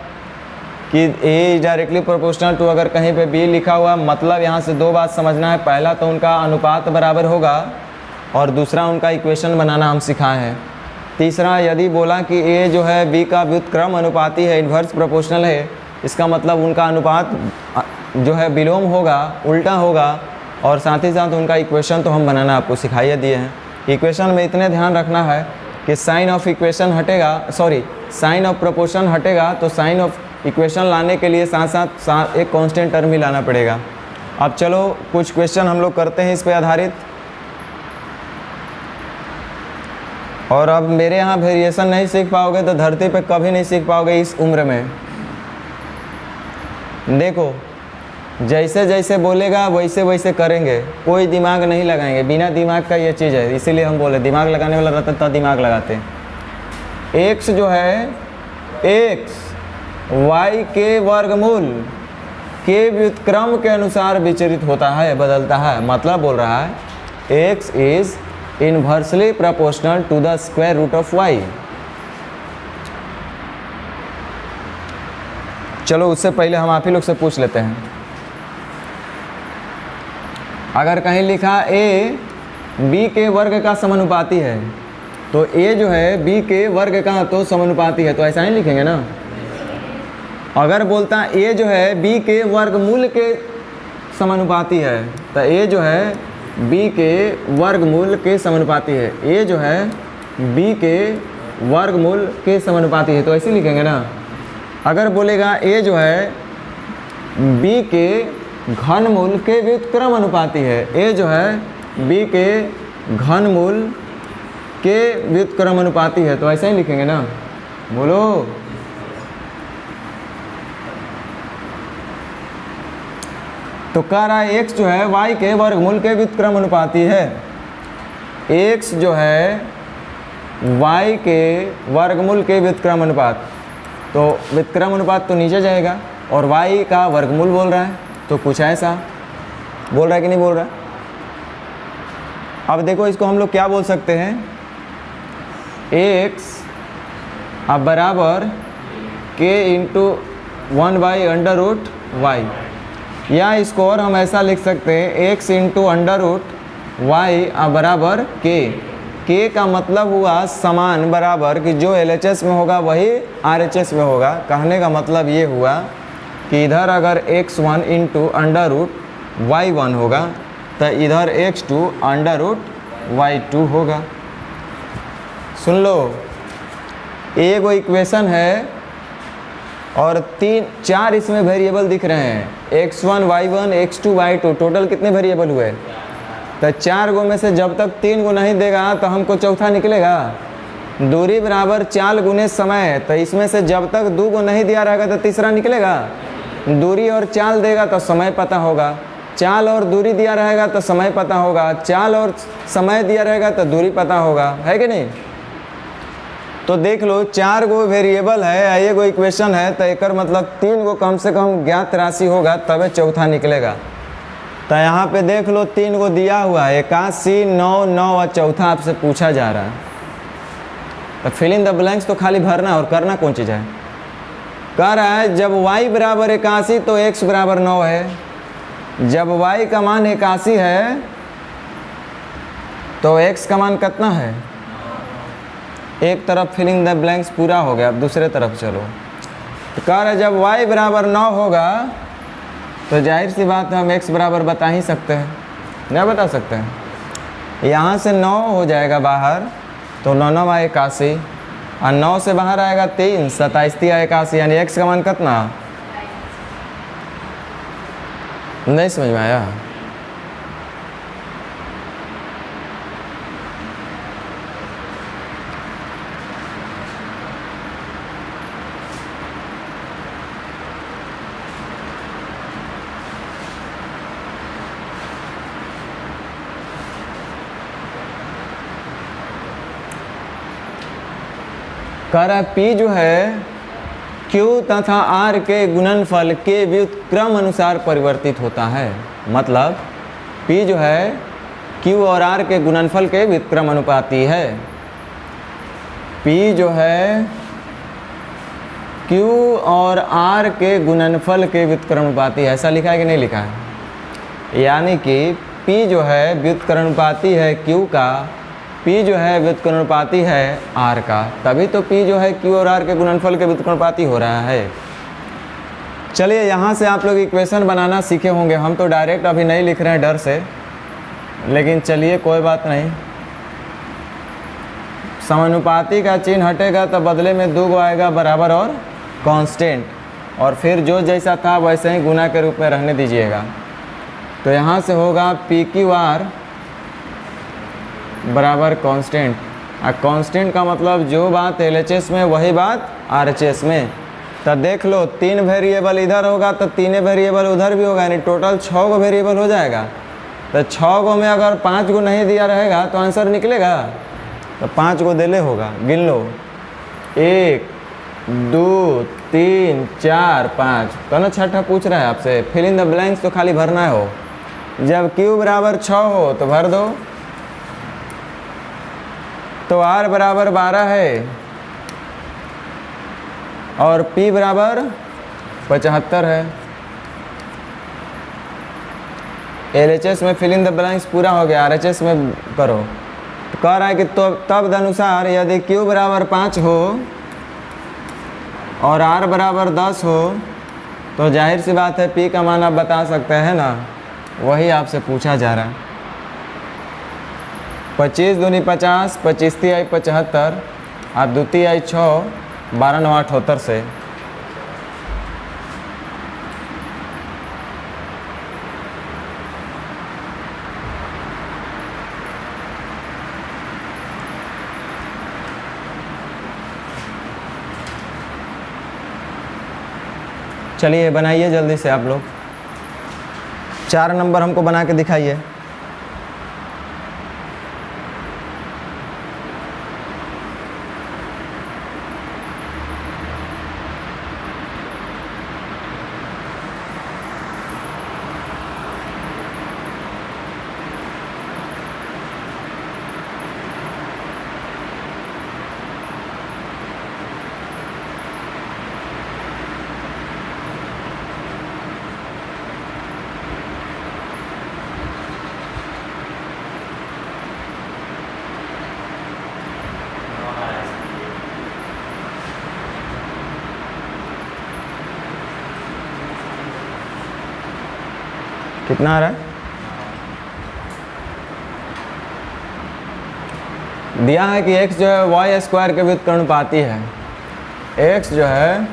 कि ए डायरेक्टली प्रोपोर्शनल टू, अगर कहीं पे बी लिखा हुआ, मतलब यहाँ से दो बात समझना है। पहला तो उनका अनुपात बराबर होगा, और दूसरा उनका इक्वेशन बनाना हम सिखाए हैं। तीसरा, यदि बोला कि ए जो है बी का व्युत्क्रम अनुपाती है, इन्वर्स प्रोपोर्शनल है, इसका मतलब उनका अनुपात जो है विलोम होगा, उल्टा होगा, और साथ ही साथ उनका इक्वेशन तो हम बनाना आपको सिखाइए दिए हैं। इक्वेशन में इतने ध्यान रखना है कि साइन ऑफ इक्वेशन हटेगा, सॉरी साइन ऑफ प्रोपोर्शन हटेगा, तो साइन ऑफ इक्वेशन लाने के लिए साथ साथ एक कांस्टेंट टर्म ही लाना पड़ेगा। अब चलो कुछ क्वेश्चन हम लोग करते हैं इस पे आधारित। और अब मेरे यहाँ वेरिएशन नहीं सीख पाओगे तो धरती पे कभी नहीं सीख पाओगे इस उम्र में। देखो, जैसे जैसे बोलेगा वैसे वैसे करेंगे, कोई दिमाग नहीं लगाएंगे। बिना दिमाग का ये चीज़ है, इसीलिए हम बोले दिमाग लगाने वाला रहता तो दिमाग लगाते हैं। एक्स जो है, एक्स वाई के वर्गमूल के व्युत्क्रम के अनुसार विचरित होता है, बदलता है। मतलब बोल रहा है X is inversely proportional to the square root of Y. चलो उससे पहले हम आप ही लोग से पूछ लेते हैं। अगर कहीं लिखा ए बी के वर्ग का समानुपाती है, तो ए जो है बी के वर्ग का तो समानुपाती है, तो ऐसा ही लिखेंगे ना। अगर बोलता ए जो है बी के वर्गमूल के समानुपाती है, तो ए जो है बी के वर्गमूल के समानुपाती है। ए जो है बी के वर्गमूल के समानुपाती है, तो ऐसे लिखेंगे ना। अगर बोलेगा ए जो है बी के घनमूल के व्युत्क्रम अनुपाती है, ए जो है बी के घनमूल के व्युत्क्रम अनुपाती है, तो ऐसा ही लिखेंगे ना। बोलो, तो कह रहा है एक्स जो है वाई के वर्गमूल के व्युत्क्रम अनुपाती है। एक्स जो है वाई के वर्गमूल के व्युत्क्रम अनुपात, तो व्युत्क्रम अनुपात तो नीचे जाएगा, और वाई का वर्गमूल बोल रहा है, तो कुछ ऐसा बोल रहा है कि नहीं बोल रहा है। अब देखो इसको हम लोग क्या बोल सकते हैं, एक्स अब बराबर के इंटू 1/√y। या इसको और हम ऐसा लिख सकते हैं x into under root Y बराबर के का मतलब हुआ समान बराबर कि जो LHS में होगा वही RHS में होगा। कहने का मतलब ये हुआ कि इधर अगर x1 into under root y1 होगा तो इधर x2 अंडर रूट y2 होगा। सुन लो, एक वो इक्वेशन है और 4 इसमें वेरिएबल दिख रहे हैं, x1 y1 x2 y2, total कितने वेरिएबल हुए? तो 4 गो में से जब तक 3 गो नहीं देगा तो हमको चौथा निकलेगा। दूरी बराबर चाल गुने समय, तो इसमें से जब तक 2 गो नहीं दिया रहेगा तो तीसरा निकलेगा। दूरी और चाल देगा तो समय पता होगा, चाल और दूरी दिया रहेगा तो समय पता होगा, चाल और समय दिया रहेगा तो दूरी पता होगा, है कि नहीं? तो देख लो 4 गो वेरिएबल है, एक गो इक्वेशन है, तो एक मतलब 3 गो कम से कम ज्ञात राशि होगा तब चौथा निकलेगा। तो यहाँ पे देख लो 3 गो दिया हुआ है, 81, 9, 9 और चौथा आपसे पूछा जा रहा है। तो फिल इन द ब्लैंक्स तो खाली भरना और करना कौन चीज़ है। कह रहा है जब y बराबर 81 तो x बराबर 9 है। जब y का मान 81 है तो x का मान कितना है? एक तरफ फिलिंग द ब्लैंक्स पूरा हो गया, अब दूसरे तरफ चलो। तो कह रहा है जब y बराबर 9 होगा तो जाहिर सी बात है हम x बराबर बता ही सकते हैं, नहीं बता सकते हैं। यहाँ से 9 हो जाएगा बाहर तो 9 9 81 और 9 से बाहर आएगा 3, 27 3 81, यानी x का मान कितना? नहीं समझ में आया? कह रहा है P जो है Q तथा R के गुणनफल के व्युत्क्रम अनुसार परिवर्तित होता है। मतलब P जो है Q और R के गुणनफल के व्युत्क्रम अनुपाती है। P जो है Q और R के गुणनफल के व्युत्क्रम अनुपाती है, ऐसा लिखा है कि नहीं लिखा है? यानी कि P जो है व्युत्क्रम अनुपाती है Q का, P जो है व्युत्क्रमानुपाती है R का, तभी तो P जो है Q और R के गुणनफल के व्युत्क्रमानुपाती हो रहा है। चलिए यहाँ से आप लोग इक्वेशन बनाना सीखे होंगे, हम तो डायरेक्ट अभी नहीं लिख रहे हैं डर से, लेकिन चलिए कोई बात नहीं। समानुपाती का चिन्ह हटेगा तो बदले में 2 गो आएगा बराबर और कांस्टेंट, और फिर जो जैसा था वैसे ही गुना के रूप में रहने दीजिएगा। तो यहाँ से होगा PQR बराबर कांस्टेंट, और कांस्टेंट का मतलब जो बात LHS में वही बात RHS में। तो देख लो 3 वेरिएबल इधर होगा तो 3 वेरिएबल उधर भी होगा, यानी टोटल 6 गो वेरिएबल हो जाएगा। तो 6 गो में अगर 5 गो नहीं दिया रहेगा तो आंसर निकलेगा। तो 5 गो देले होगा, गिन लो 1 2 3 4 5। तो ना छठा पूछ रहा है आपसे, फिल इन द ब्लैंक्स तो खाली भरना हो। जब Q बराबर 6 हो तो भर दो, तो R बराबर 12 है और P बराबर 75 है। LHS में फिल इन द ब्लैंक्स पूरा हो गया, RHS में करो। तो कह रहा है कि तो तब अनुसार यदि Q बराबर 5 हो और R बराबर 10 हो तो जाहिर सी बात है P का मान आप बता सकते हैं ना, वही आपसे पूछा जा रहा है। 25 दूनी 50, 25 तिहाई 75, आप 2 तिहाई 6, 12 9 78 से। चलिए बनाइए जल्दी से आप लोग, 4 नंबर हमको बना के दिखाइए। कितना आ रहा है? दिया है कि x जो है वाई स्क्वायर के व्युत्क्रमानुपाती है। x जो है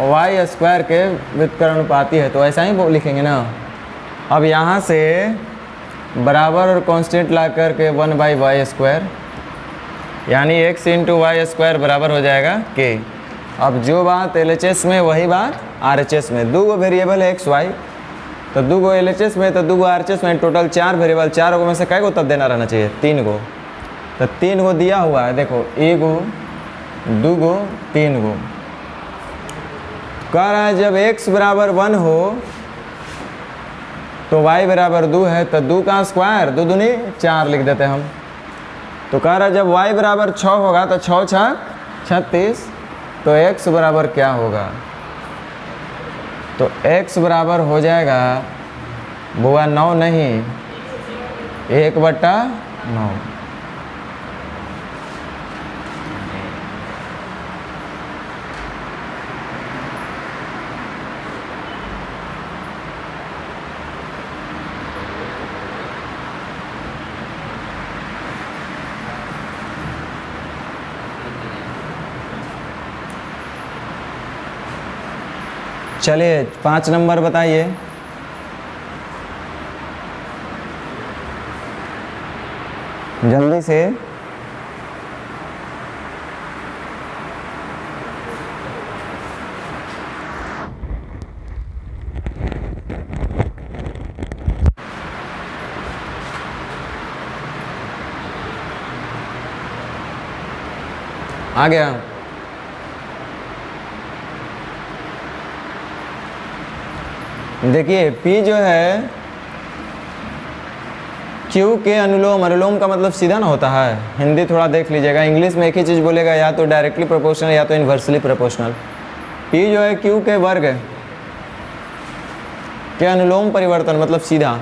वाई स्क्वायर के व्युत्क्रमानुपाती है, तो ऐसा ही लिखेंगे ना। अब यहाँ से बराबर और कांस्टेंट ला करके 1/y स्क्वायर, यानी x इंटू वाई स्क्वायर बराबर हो जाएगा k। अब जो बात LHS में वही बात RHS में। दो गो वेरिएबल है x y, तो दो गो LHS में तो दो गो RHS में, टोटल 4 वेरिएबल। 4 गो में से कै गो तब देना रहना चाहिए? 3 गो। तो 3 गो दिया हुआ है, देखो 1 गो 2 गो 3 गो। कह रहा है जब x बराबर 1 हो तो y बराबर 2 है, तो 2 का स्क्वायर 2 दूनी 4 लिख देते हैं हम। तो कह रहा है जब y बराबर 6 होगा तो 6 6 36, तो x बराबर क्या होगा? तो x बराबर हो जाएगा बुआ 9 नहीं, 1/9। चलिए 5 नंबर बताइए। जल्दी से। आ गया। देखिए P जो है Q के अनुलोम, अनुलोम का मतलब सीधा ना होता है। हिंदी थोड़ा देख लीजिएगा, इंग्लिश में एक ही चीज़ बोलेगा, या तो डायरेक्टली प्रोपोर्शनल या तो इन्वर्सली प्रोपोर्शनल। P जो है Q के वर्ग के अनुलोम परिवर्तन मतलब सीधा।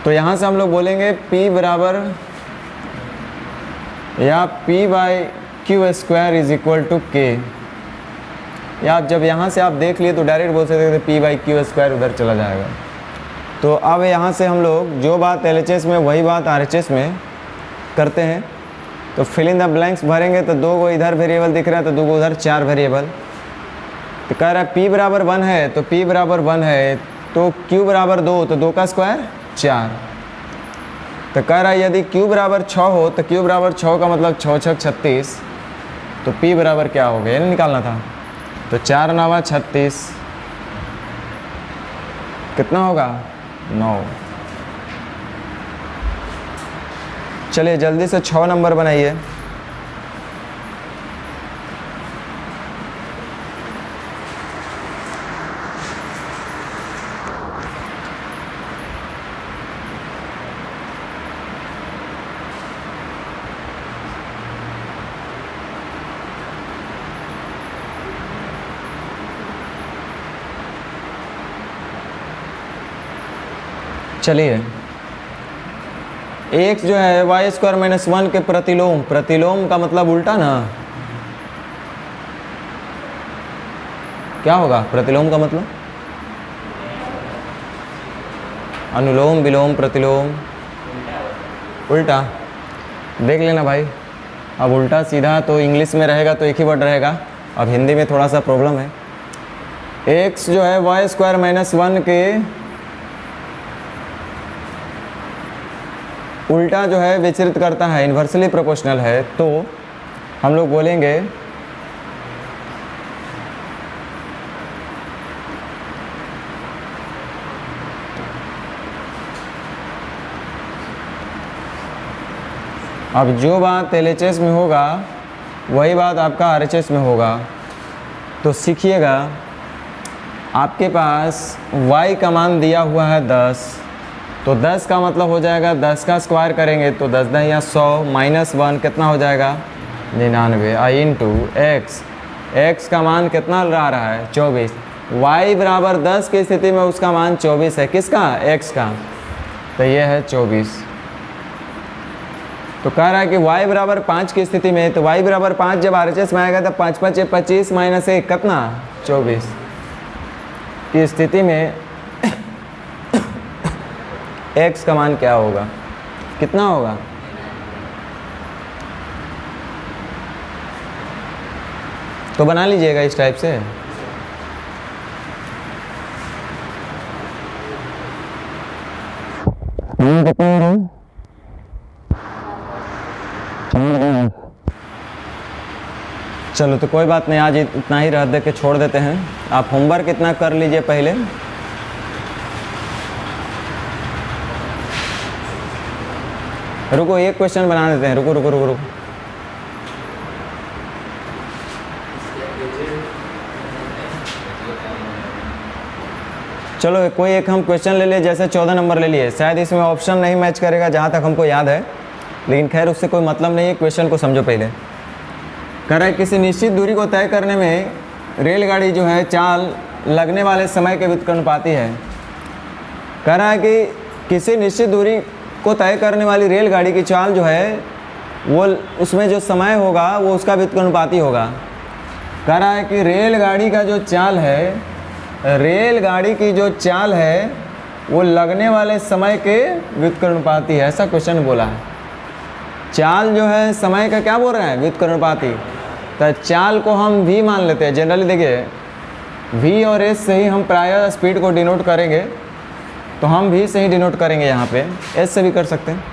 तो यहाँ से हम लोग बोलेंगे P बराबर या P/Q square is equal to K, या आप जब यहाँ से आप देख लिए तो डायरेक्ट बोल सकते थे P/Q स्क्वायर उधर चला जाएगा। तो अब यहाँ से हम लोग जो बात LHS में वही बात RHS में करते हैं। तो फिल इन द ब्लैंक्स भरेंगे, तो 2 गो इधर वेरिएबल दिख रहा है तो 2 गो उधर, 4 वेरिएबल। तो कह रहा है P बराबर 1 है, तो P बराबर 1 है, तो Q बराबर 2, तो 2 का स्क्वायर 4। तो कह रहा है यदि Q बराबर 6 हो तो Q बराबर 6 का मतलब 6 6 36, तो P बराबर क्या हो गया, ये निकालना था। तो 4 9 36, कितना होगा 9। चलिए जल्दी से 6 नंबर बनाइए। चलिए x जो है वाई स्क्वायर माइनस 1 के प्रतिलोम, प्रतिलोम का मतलब उल्टा ना, क्या होगा प्रतिलोम का मतलब? अनुलोम विलोम प्रतिलोम उल्टा। देख लेना भाई, अब उल्टा सीधा तो इंग्लिश में रहेगा तो एक ही वर्ड रहेगा, अब हिंदी में थोड़ा सा प्रॉब्लम है। x जो है वाई स्क्वायर माइनस 1 के उल्टा जो है विचरित करता है, इन्वर्सली प्रोपोर्शनल है, तो हम लोग बोलेंगे अब जो बात LHS में होगा वही बात आपका RHS में होगा। तो सीखिएगा, आपके पास y का मान दिया हुआ है 10, तो 10 का मतलब हो जाएगा 10 का स्क्वायर करेंगे तो 10 10 या 100 माइनस 1 कितना हो जाएगा 99 आई इंटू x का मान कितना आ रहा है 24। y बराबर 10 की स्थिति में उसका मान 24 है, किसका x का, तो ये है 24। तो कह रहा है कि y बराबर 5 की स्थिति में, तो y बराबर 5 जब RHS में आएगा तो 5 5 25 माइनस 1 कितना 24 की स्थिति में x का मान क्या होगा, कितना होगा? तो बना लीजिएगा इस टाइप से। चलो तो कोई बात नहीं, आज इतना ही रह दे के छोड़ देते हैं। आप होमवर्क इतना कर लीजिए पहले। रुको एक क्वेश्चन बना देते हैं, रुको रुको रुको रुको। चलो कोई एक हम क्वेश्चन ले लिए, जैसे 14 नंबर ले लिए, शायद इसमें ऑप्शन नहीं मैच करेगा जहाँ तक हमको याद है, लेकिन खैर उससे कोई मतलब नहीं है। क्वेश्चन को समझो पहले। कह रहा है किसी निश्चित दूरी को तय करने में रेलगाड़ी जो है चाल लगने वाले समय के व्युत्क्रमानुपाती है। कह रहा है कि किसी निश्चित दूरी को तय करने वाली रेलगाड़ी की चाल जो है वो उसमें जो समय होगा वो उसका व्युत्क्रमानुपाती होगा। कह रहा है कि रेलगाड़ी का जो चाल है, रेलगाड़ी की जो चाल है वो लगने वाले समय के व्युत्क्रमानुपाती है, ऐसा क्वेश्चन बोला है। चाल जो है समय का क्या बोल रहे हैं, व्युत्क्रमानुपाती। तो चाल को हम v मान लेते हैं जनरली। देखिए v और s से ही हम प्रायः स्पीड को डिनोट करेंगे, तो हम v से ही डिनोट करेंगे, यहाँ पे s से भी कर सकते हैं।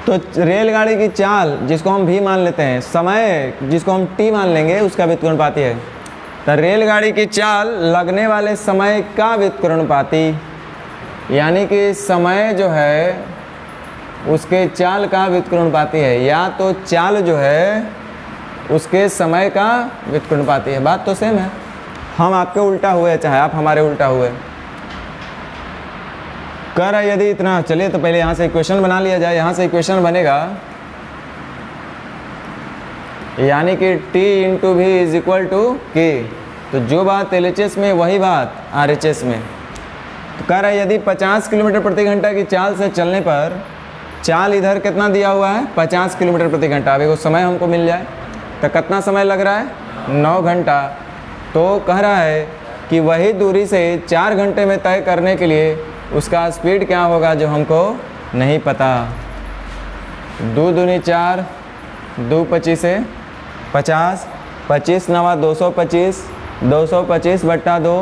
तो रेलगाड़ी की चाल जिसको हम v मान लेते हैं, समय जिसको हम t मान लेंगे, उसका व्युत्क्रमानुपाती है। तो रेलगाड़ी की चाल लगने वाले समय का व्युत्क्रमानुपाती, यानी कि समय जो है उसके चाल का व्युत्क्रमानुपाती है, या तो चाल जो है उसके समय का व्युत्क्रमानुपाती है। बात तो सेम है। हम आपके उल्टा हुए चाहे आप हमारे उल्टा हुए। कह रहा है यदि इतना, चलिए तो पहले यहाँ से इक्वेशन बना लिया जाए। यहाँ से इक्वेशन बनेगा यानी कि t into V is equal to K. तो जो बात LHS में वही बात RHS में। तो कह रहा है यदि 50 किलोमीटर प्रति घंटा की चाल से चलने पर, चाल इधर कितना दिया हुआ है 50 किलोमीटर प्रति घंटा, अब एक समय हमको मिल जाए तो कितना समय लग रहा है 9 घंटा। तो कह रहा है कि वही दूरी से 4 घंटे में तय करने के लिए उसका स्पीड क्या होगा जो हमको नहीं पता। 2 दूनी 4, 2 25 50, 25 नवा 225, 225 बट्टा 2।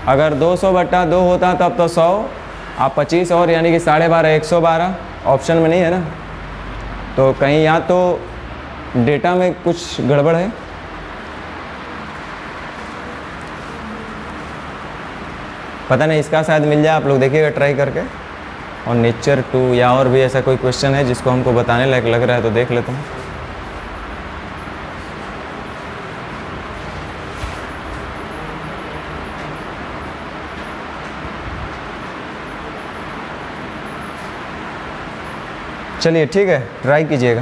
अगर 200 बट्टा 2 होता तब तो 100, आप 25 और यानी कि 12.5 112 ऑप्शन में नहीं है ना। तो कहीं या तो डेटा में कुछ गड़बड़ है। पता नहीं, इसका शायद मिल जाए, आप लोग देखिएगा ट्राई करके। और नेचर 2 या और भी ऐसा कोई क्वेश्चन है जिसको हमको बताने लायक लग रहा है तो देख लेते हैं। चलिए ठीक है, ट्राई कीजिएगा।